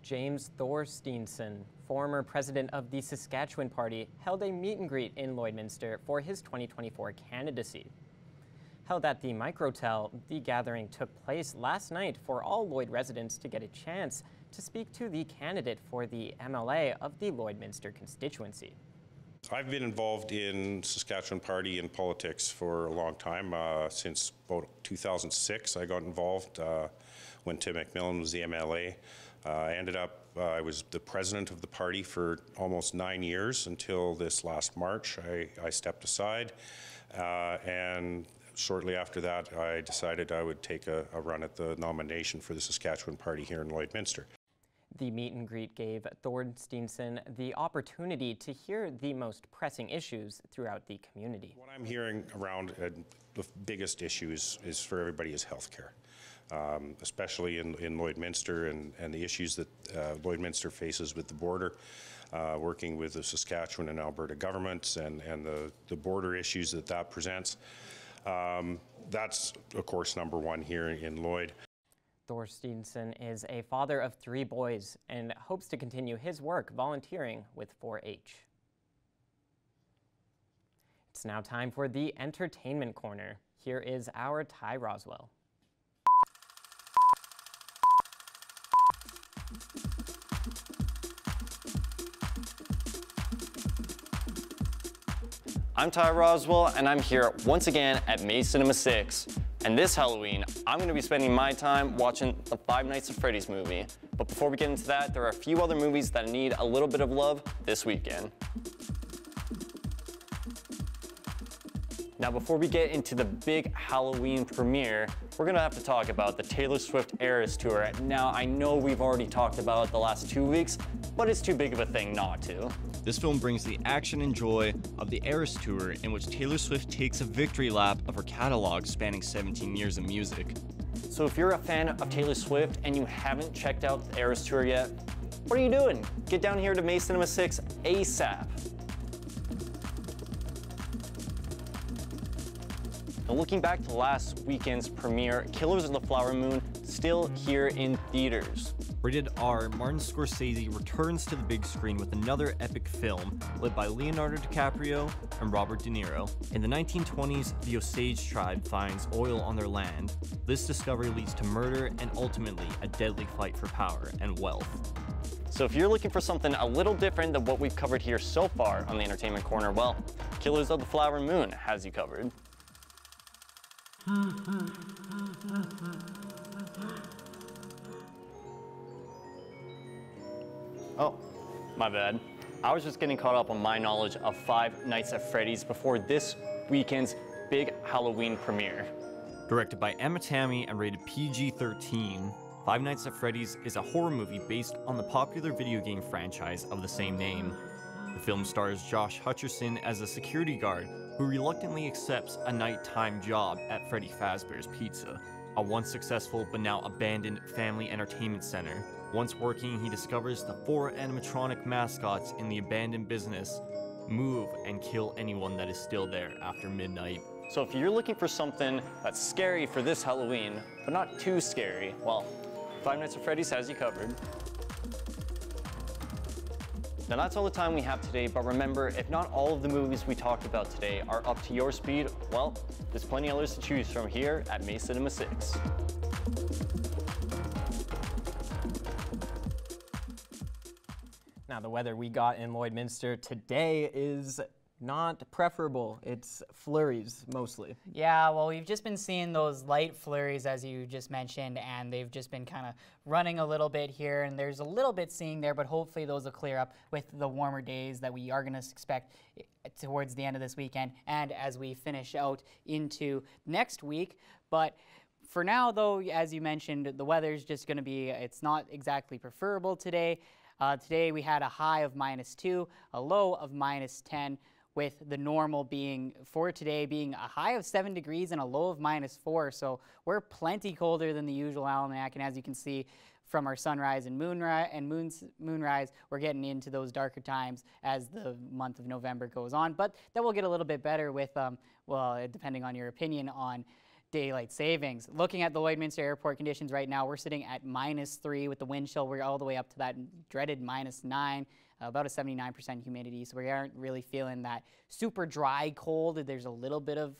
James Thorsteinson, former president of the Saskatchewan Party, held a meet and greet in Lloydminster for his 2024 candidacy. Held at the Microtel, the gathering took place last night for all Lloyd residents to get a chance to speak to the candidate for the MLA of the Lloydminster constituency. I've been involved in Saskatchewan Party and politics for a long time. Since about 2006, I got involved when Tim McMillan was the MLA. I was the president of the party for almost 9 years until this last March. I stepped aside, and shortly after that, I decided I would take a run at the nomination for the Saskatchewan Party here in Lloydminster. The meet and greet gave Thorsteinson the opportunity to hear the most pressing issues throughout the community. What I'm hearing around the biggest issue is for everybody is healthcare, especially in Lloydminster and the issues that Lloydminster faces with the border, working with the Saskatchewan and Alberta governments and the border issues that presents. That's, of course, number one here in Lloyd. Thorsteinson is a father of 3 boys and hopes to continue his work volunteering with 4-H. It's now time for the Entertainment Corner. Here is our Ty Roswell. I'm Ty Roswell, and I'm here once again at May Cinema 6. And this Halloween, I'm going to be spending my time watching the Five Nights at Freddy's movie. But before we get into that, there are a few other movies that need a little bit of love this weekend. Now, before we get into the big Halloween premiere, we're going to have to talk about the Taylor Swift Eras Tour. Now, I know we've already talked about it the last 2 weeks, but it's too big of a thing not to. This film brings the action and joy of the Eras Tour, in which Taylor Swift takes a victory lap of her catalog spanning 17 years of music. So if you're a fan of Taylor Swift and you haven't checked out the Eras Tour yet, what are you doing? Get down here to May Cinema 6 ASAP. Now, looking back to last weekend's premiere, Killers of the Flower Moon still here in theaters. Rated R, Martin Scorsese returns to the big screen with another epic film led by Leonardo DiCaprio and Robert De Niro. In the 1920s, the Osage tribe finds oil on their land. This discovery leads to murder and ultimately a deadly fight for power and wealth. So if you're looking for something a little different than what we've covered here so far on the Entertainment Corner, well, Killers of the Flower Moon has you covered. Oh, my bad. I was just getting caught up on my knowledge of Five Nights at Freddy's before this weekend's big Halloween premiere. Directed by Emma Tammy and rated PG-13, Five Nights at Freddy's is a horror movie based on the popular video game franchise of the same name. The film stars Josh Hutcherson as a security guard who reluctantly accepts a nighttime job at Freddy Fazbear's Pizza, a once successful but now abandoned family entertainment center. Once working, he discovers the 4 animatronic mascots in the abandoned business move and kill anyone that is still there after midnight. So if you're looking for something that's scary for this Halloween, but not too scary, well, Five Nights at Freddy's has you covered. Now that's all the time we have today, but remember, if not all of the movies we talked about today are up to your speed, well, there's plenty others to choose from here at May Cinema 6. Now, the weather we got in Lloydminster today is not preferable. It's flurries, mostly. Yeah, well, we've just been seeing those light flurries, as you just mentioned, and they've just been kind of running a little bit here, and there's a little bit seeing there, but hopefully those will clear up with the warmer days that we are going to expect towards the end of this weekend and as we finish out into next week. But for now, though, as you mentioned, the weather's just going to be, it's not exactly preferable today. Today we had a high of -2, a low of -10, with the normal being, for today, being a high of 7 degrees and a low of -4. So we're plenty colder than the usual almanac, and as you can see from our sunrise and moonrise, we're getting into those darker times as the month of November goes on. But that will get a little bit better with, well, depending on your opinion on daylight savings. Looking at the Lloydminster Airport conditions right now, we're sitting at -3 with the wind chill. We're all the way up to that dreaded -9, about a 79% humidity. So we aren't really feeling that super dry cold. There's a little bit of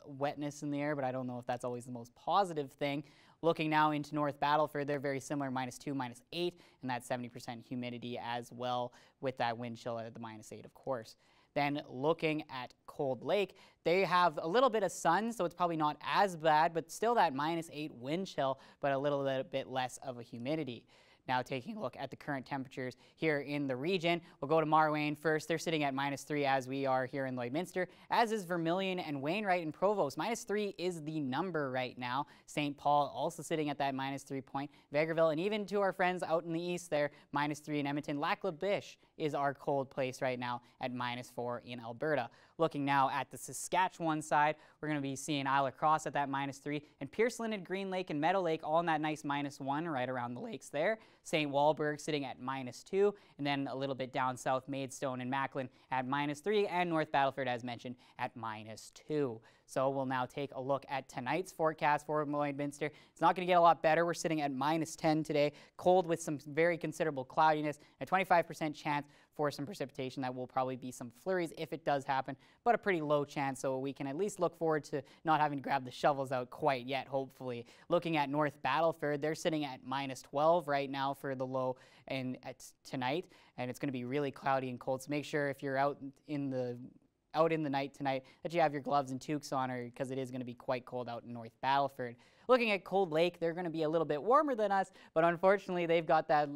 wetness in the air, but I don't know if that's always the most positive thing. Looking now into North Battleford, they're very similar, -2, -8, and that 70% humidity as well with that wind chill at the -8, of course. Then looking at Cold Lake, they have a little bit of sun, so it's probably not as bad, but still that -8 wind chill, but a little bit less of a humidity. Now taking a look at the current temperatures here in the region, we'll go to Marwayne first. They're sitting at -3 as we are here in Lloydminster, as is Vermilion and Wainwright and Provost. -3 is the number right now. St. Paul also sitting at that -3 point. Vegreville, and even to our friends out in the east there, -3 in Edmonton. Lac La Biche is our cold place right now at -4 in Alberta. Looking now at the Saskatchewan side, we're going to be seeing Isle of Cross at that -3, and Pierceland and Green Lake and Meadow Lake all in that nice -1 right around the lakes there. St. Walburg sitting at -2, and then a little bit down south, Maidstone and Macklin at -3, and North Battleford, as mentioned, at -2. So we'll now take a look at tonight's forecast for Lloydminster. It's not going to get a lot better. We're sitting at -10 today, cold with some very considerable cloudiness, a 25% chance for some precipitation. That will probably be some flurries if it does happen, but a pretty low chance, so we can at least look forward to not having to grab the shovels out quite yet, hopefully. Looking at North Battleford, they're sitting at -12 right now for the low and tonight, and it's going to be really cloudy and cold, so make sure if you're out in the night tonight that you have your gloves and toques on, because it is going to be quite cold out in North Battleford. Looking at Cold Lake, they're going to be a little bit warmer than us, but unfortunately they've got that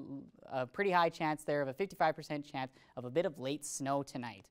pretty high chance there of a 55% chance of a bit of late snow tonight.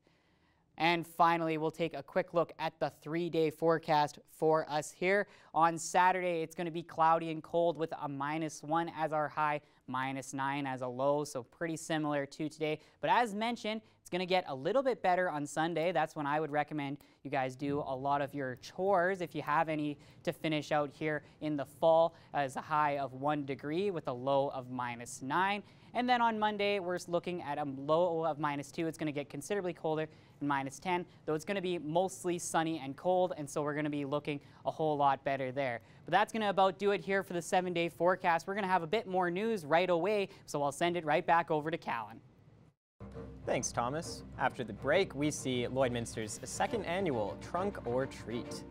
And finally, we'll take a quick look at the 3-day forecast for us here. On Saturday, it's going to be cloudy and cold with a -1 as our high, -9 as a low, so pretty similar to today. But as mentioned, it's going to get a little bit better on Sunday. That's when I would recommend you guys do a lot of your chores if you have any to finish out here in the fall, as a high of 1 degree with a low of -9. And then on Monday, we're looking at a low of -2. It's going to get considerably colder, and -10, though it's going to be mostly sunny and cold, and so we're going to be looking a whole lot better there. But that's going to about do it here for the 7-day forecast. We're going to have a bit more news right away, so I'll send it right back over to Callan. Thanks, Thomas. After the break, we see Lloydminster's second annual Trunk or Treat.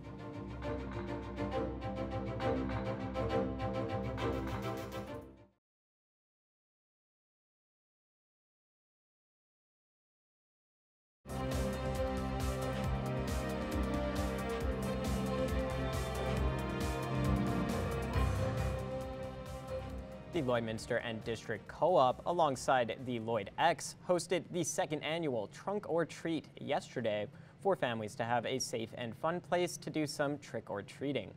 The Lloydminster and District Co-op, alongside the Lloyd X, hosted the second annual Trunk or Treat yesterday for families to have a safe and fun place to do some trick-or-treating.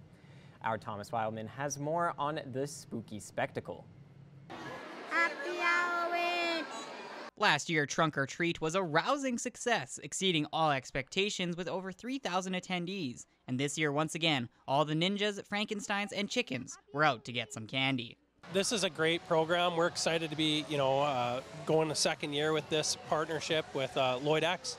Our Thomas Wildman has more on this spooky spectacle. Happy Halloween! Last year, Trunk or Treat was a rousing success, exceeding all expectations with over 3,000 attendees. And this year, once again, all the ninjas, Frankensteins, and chickens were out to get some candy. This is a great program. We're excited to be, going the second year with this partnership with Lloyd X.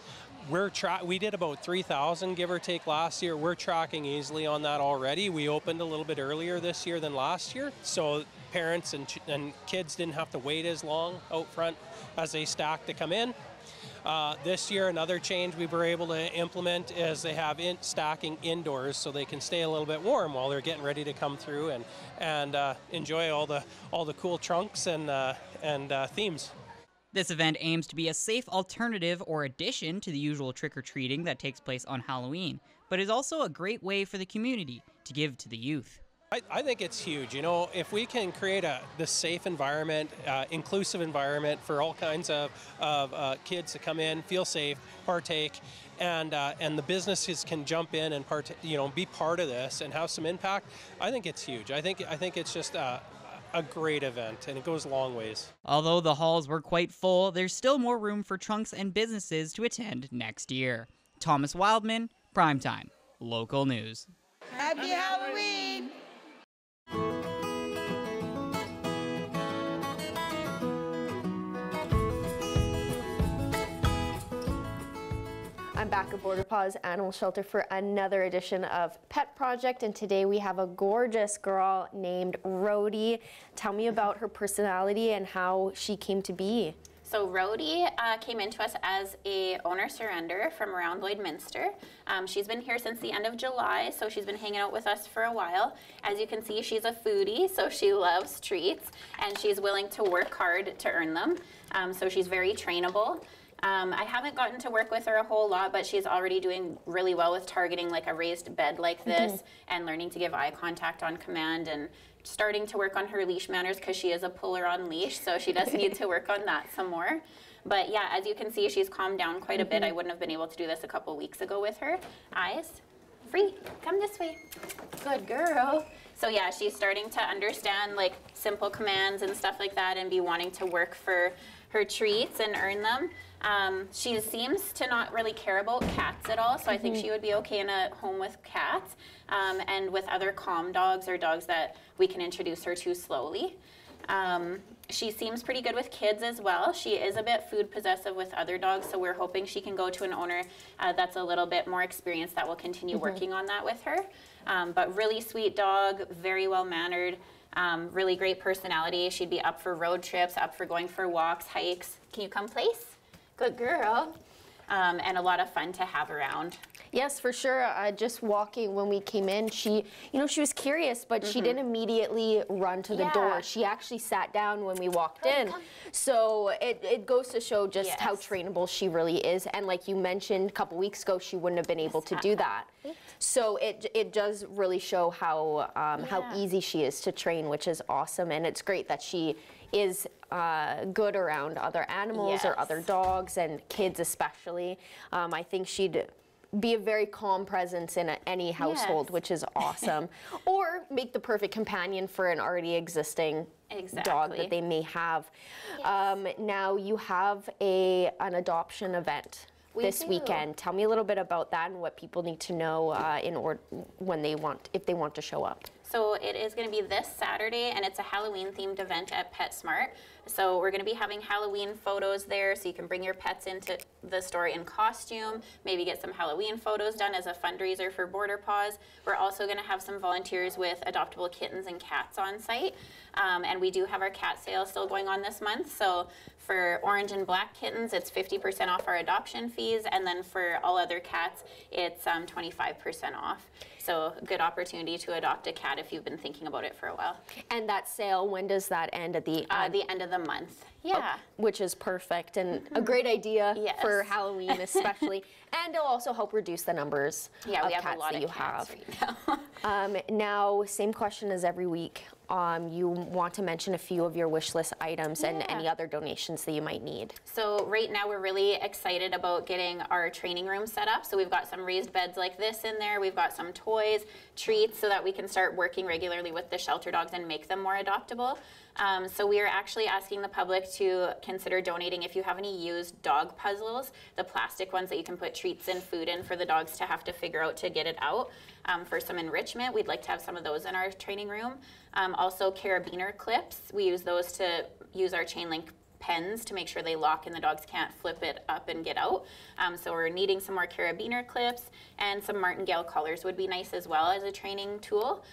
We did about 3,000, give or take, last year. We're tracking easily on that already. We opened a little bit earlier this year than last year, so parents and kids didn't have to wait as long out front as they stacked to come in. This year, another change we were able to implement is they have stacking indoors, so they can stay a little bit warm while they're getting ready to come through and enjoy all the cool trunks and themes. This event aims to be a safe alternative or addition to the usual trick-or-treating that takes place on Halloween, but is also a great way for the community to give to the youth. I think it's huge. If we can create this safe environment, inclusive environment for all kinds of kids to come in, feel safe, partake, and the businesses can jump in and be part of this and have some impact, I think it's huge. I think it's just a great event, and it goes a long ways. Although the halls were quite full, there's still more room for trunks and businesses to attend next year. Thomas Wildman, Primetime, local news. Happy Halloween! I'm back at Border Paws Animal Shelter for another edition of Pet Project, and today we have a gorgeous girl named Rhodey. Tell me about her personality and how she came to be. So Rhodey came into us as a owner surrender from around Lloydminster. She's been here since the end of July, so she's been hanging out with us for a while. As you can see, she's a foodie, so she loves treats, and she's willing to work hard to earn them. So she's very trainable. I haven't gotten to work with her a whole lot, but she's already doing really well with targeting like a raised bed like this and learning to give eye contact on command and starting to work on her leash manners because she is a puller on leash, so she does need to work on that some more. But yeah, as you can see, she's calmed down quite a bit. I wouldn't have been able to do this a couple weeks ago with her. Eyes, free, come this way. Good girl. So yeah, she's starting to understand like simple commands and stuff like that and be wanting to work for her treats and earn them. She seems to not really care about cats at all, so I think she would be okay in a home with cats and with other calm dogs or dogs that we can introduce her to slowly. She seems pretty good with kids as well. She is a bit food possessive with other dogs, so we're hoping she can go to an owner that's a little bit more experienced that will continue working on that with her. But really sweet dog, very well mannered. Really great personality. She'd be up for road trips, up for going for walks, hikes. Can you come place? Good girl. And a lot of fun to have around. Yes, for sure. Just walking when we came in, she was curious, but she didn't immediately run to the door. She actually sat down when we walked in. So it goes to show just how trainable she really is. And like you mentioned a couple weeks ago, she wouldn't have been able to do that. So it does really show how easy she is to train, which is awesome. And it's great that she is good around other animals or other dogs and kids especially. I think she'd be a very calm presence in any household, which is awesome. Or make the perfect companion for an already existing dog that they may have. Now you have an adoption event this weekend. Tell me a little bit about that and what people need to know if they want to show up. So it is going to be this Saturday, and it's a Halloween-themed event at PetSmart. So we're going to be having Halloween photos there, so you can bring your pets into the store in costume, maybe get some Halloween photos done as a fundraiser for Border Paws. We're also going to have some volunteers with adoptable kittens and cats on site. And we do have our cat sale still going on this month. So for orange and black kittens, it's 50% off our adoption fees, and then for all other cats, it's 25% off. So good opportunity to adopt a cat if you've been thinking about it for a while. And that sale, when does that end? At the end of the month. Yeah. Which is perfect and a great idea for Halloween especially. And it'll also help reduce the numbers of cats that you have. Right now. Now, same question as every week. You want to mention a few of your wish list items and any other donations that you might need. So right now we're really excited about getting our training room set up. So we've got some raised beds like this in there. We've got some toys, treats, so that we can start working regularly with the shelter dogs and make them more adoptable. So we are actually asking the public to consider donating if you have any used dog puzzles, the plastic ones that you can put treats and food in for the dogs to have to figure out to get it out. For some enrichment, we'd like to have some of those in our training room. Also carabiner clips, we use those to use our chain link pens to make sure they lock and the dogs can't flip it up and get out. So we're needing some more carabiner clips, and some martingale collars would be nice as well as a training tool.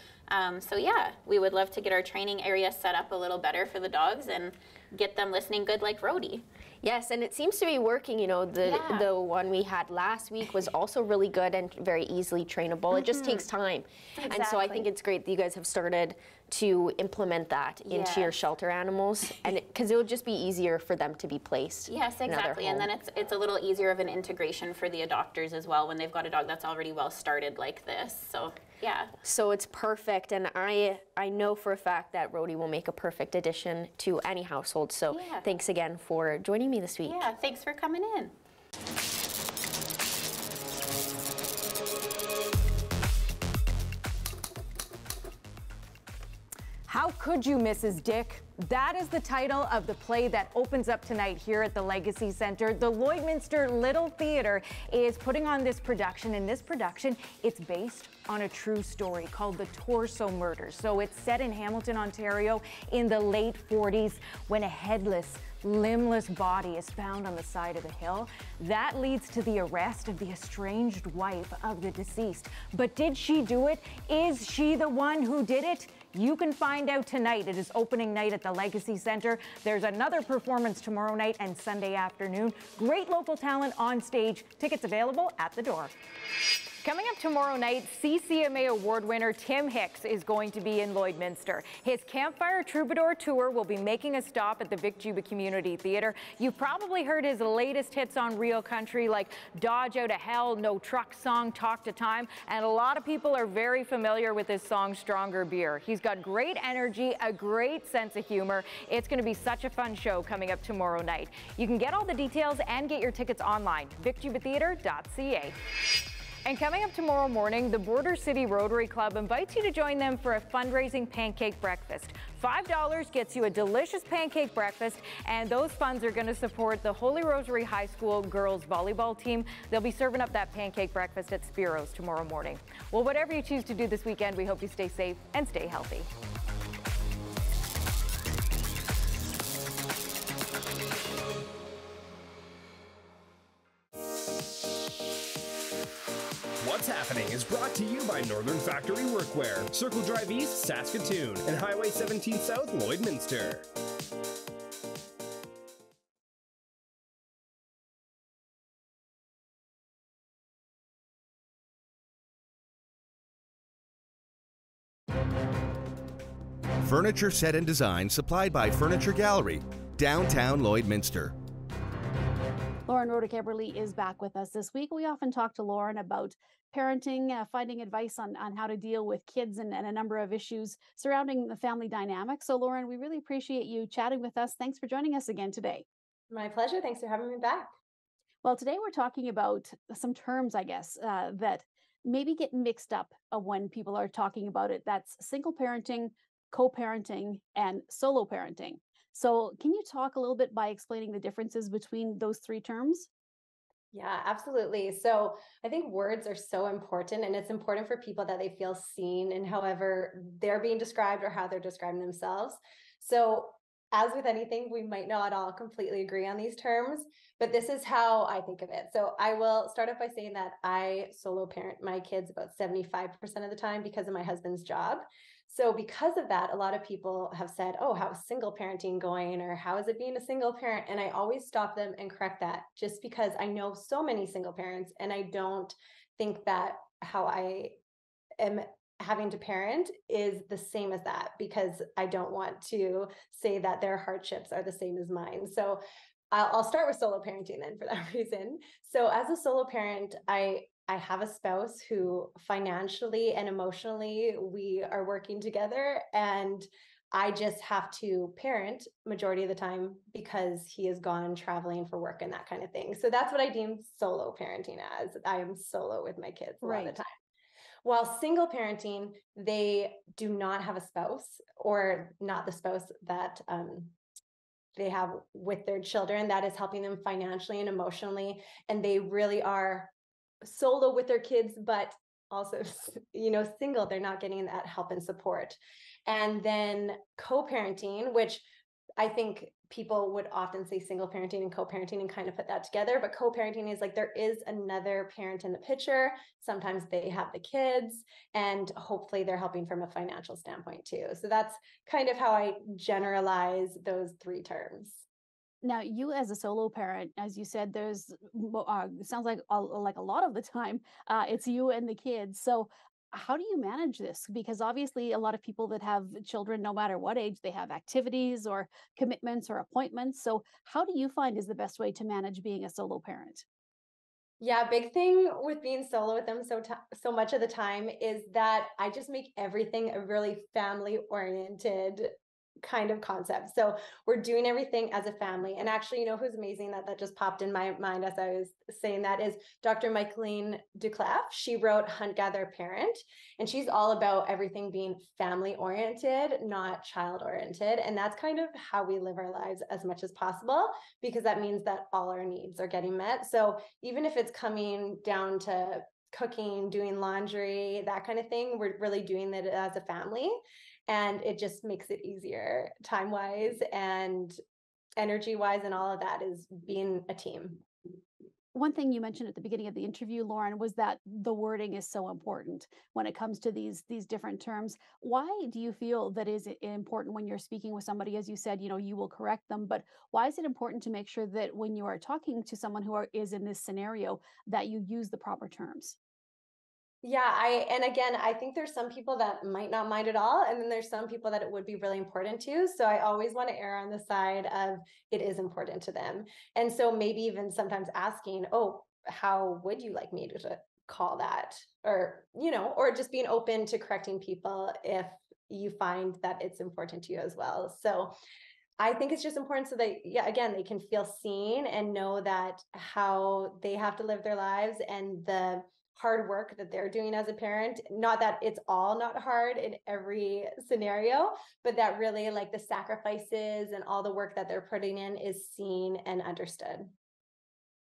So yeah, we would love to get our training area set up a little better for the dogs and get them listening good like Rhodey. Yes, and it seems to be working. You know, the one we had last week was also really good and very easily trainable. It just takes time. Exactly. And so I think it's great that you guys have started to implement that into your shelter animals, and because it would just be easier for them to be placed. Yes, exactly. And then it's a little easier of an integration for the adopters as well when they've got a dog that's already well started like this. So yeah. So it's perfect, and I know for a fact that Rhodey will make a perfect addition to any household. So thanks again for joining me this week. Yeah, thanks for coming in. How How Could You, Mrs. Dick? That is the title of the play that opens up tonight here at the Legacy Center. The Lloydminster Little Theatre is putting on this production. In this production, it's based on a true story called the Torso Murders. So it's set in Hamilton, Ontario in the late 40s when a headless, limbless body is found on the side of the hill. That leads to the arrest of the estranged wife of the deceased. But did she do it? Is she the one who did it? You can find out tonight. It is opening night at the Legacy Center. There's another performance tomorrow night and Sunday afternoon. Great local talent on stage. Tickets available at the door. Coming up tomorrow night, CCMA Award winner Tim Hicks is going to be in Lloydminster. His Campfire Troubadour Tour will be making a stop at the Vic Juba Community Theatre. You've probably heard his latest hits on Real Country like Dodge Out of Hell, No Truck Song, Talk to Time, and a lot of people are very familiar with his song Stronger Beer. He's got great energy, a great sense of humor. It's going to be such a fun show coming up tomorrow night. You can get all the details and get your tickets online, vicjubatheatre.ca. And coming up tomorrow morning, the Border City Rotary Club invites you to join them for a fundraising pancake breakfast. $5 gets you a delicious pancake breakfast, and those funds are going to support the Holy Rosary High School girls volleyball team. They'll be serving up that pancake breakfast at Spiro's tomorrow morning. Well, whatever you choose to do this weekend, we hope you stay safe and stay healthy. What's Happening is brought to you by Northern Factory Workwear, Circle Drive East, Saskatoon, and Highway 17 South, Lloydminster. Furniture set and design supplied by Furniture Gallery, downtown Lloydminster. Lauren Rhoda-Keberly is back with us this week. We often talk to Lauren about parenting, finding advice on how to deal with kids and a number of issues surrounding the family dynamic. So Lauren, we really appreciate you chatting with us. Thanks for joining us again today. My pleasure. Thanks for having me back. Well, today we're talking about some terms, I guess, that maybe get mixed up when people are talking about it. That's single parenting, co-parenting, and solo parenting. So can you talk a little bit by explaining the differences between those three terms? Yeah, absolutely. So I think words are so important, and it's important for people that they feel seen in however they're being described or how they're describing themselves. So as with anything, we might not all completely agree on these terms, but this is how I think of it. So I will start off by saying that I solo parent my kids about 75% of the time because of my husband's job. So because of that, a lot of people have said, oh, how's single parenting going? Or how is it being a single parent? And I always stop them and correct that just because I know so many single parents and I don't think that how I am having to parent is the same as that, because I don't want to say that their hardships are the same as mine. So I'll start with solo parenting then for that reason. So as a solo parent, I have a spouse who financially and emotionally we are working together, and I just have to parent majority of the time because he is gone traveling for work and that kind of thing. So that's what I deem solo parenting as. I am solo with my kids a lot of the time. While single parenting, they do not have a spouse, or not the spouse that they have with their children that is helping them financially and emotionally, and they really are solo with their kids, but also, single. They're not getting that help and support. And then co-parenting, which I think people would often say single parenting and co-parenting and kind of put that together, but co-parenting is like there is another parent in the picture. Sometimes they have the kids, and hopefully they're helping from a financial standpoint too. So that's kind of how I generalize those three terms. Now, you as a solo parent, as you said, there's sounds like a lot of the time it's you and the kids. So how do you manage this? Because obviously a lot of people that have children, no matter what age, they have activities or commitments or appointments. So how do you find is the best way to manage being a solo parent? Yeah, big thing with being solo with them so much of the time is that I just make everything a really family oriented kind of concept. So we're doing everything as a family. And actually, you know who's amazing that just popped in my mind as I was saying that is Dr. Michaeline Duclaff. She wrote Hunt, Gather, Parent, and she's all about everything being family oriented, not child oriented. And that's kind of how we live our lives as much as possible, because that means that all our needs are getting met. So even if it's coming down to cooking, doing laundry, that kind of thing, we're really doing it as a family. And it just makes it easier time wise and energy wise, and all of that is being a team. One thing you mentioned at the beginning of the interview, Lauren, was that the wording is so important when it comes to these different terms. Why do you feel that is important when you're speaking with somebody? As you said, you know, you will correct them, but why is it important to make sure that when you are talking to someone is in this scenario, that you use the proper terms? Yeah, and again, I think there's some people that might not mind at all, and then there's some people that it would be really important to. So I always want to err on the side of it is important to them. And so maybe even sometimes asking, oh, how would you like me to call that? Or, you know, or just being open to correcting people if you find that it's important to you as well. So I think it's just important so that, yeah, again, they can feel seen and know that how they have to live their lives and the hard work that they're doing as a parent. Not that it's all not hard in every scenario, but that really like the sacrifices and all the work that they're putting in is seen and understood.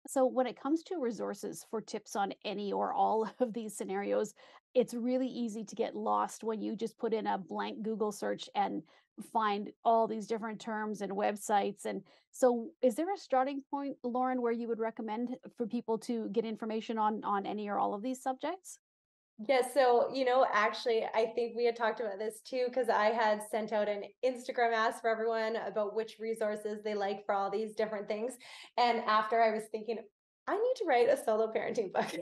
So, when it comes to resources for tips on any or all of these scenarios, it's really easy to get lost when you just put in a blank Google search and find all these different terms and websites. And so, is there a starting point, Lauren, where you would recommend for people to get information on any or all of these subjects? Yeah, so, you know, actually, I think we had talked about this too, because I had sent out an Instagram ask for everyone about which resources they like for all these different things. And after I was thinking, I need to write a solo parenting book.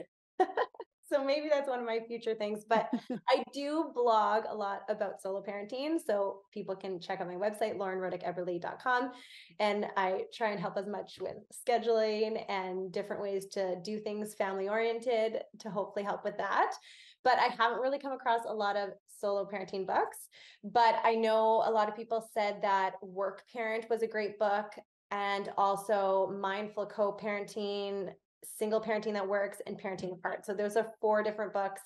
So maybe that's one of my future things. But I do blog a lot about solo parenting. So people can check out my website, laurenrodickeberly.com. And I try and help as much with scheduling and different ways to do things family oriented to hopefully help with that. But I haven't really come across a lot of solo parenting books. But I know a lot of people said that Work Parent was a great book, and also Mindful Co-Parenting, Single Parenting That Works, and Parenting Apart. So those are 4 different books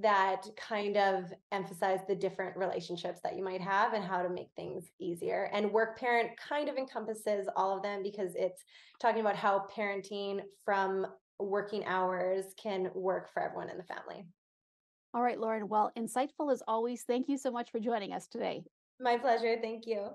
that kind of emphasize the different relationships that you might have and how to make things easier. And Work Parent kind of encompasses all of them because it's talking about how parenting from working hours can work for everyone in the family. All right, Lauren. Well, insightful as always. Thank you so much for joining us today. My pleasure. Thank you.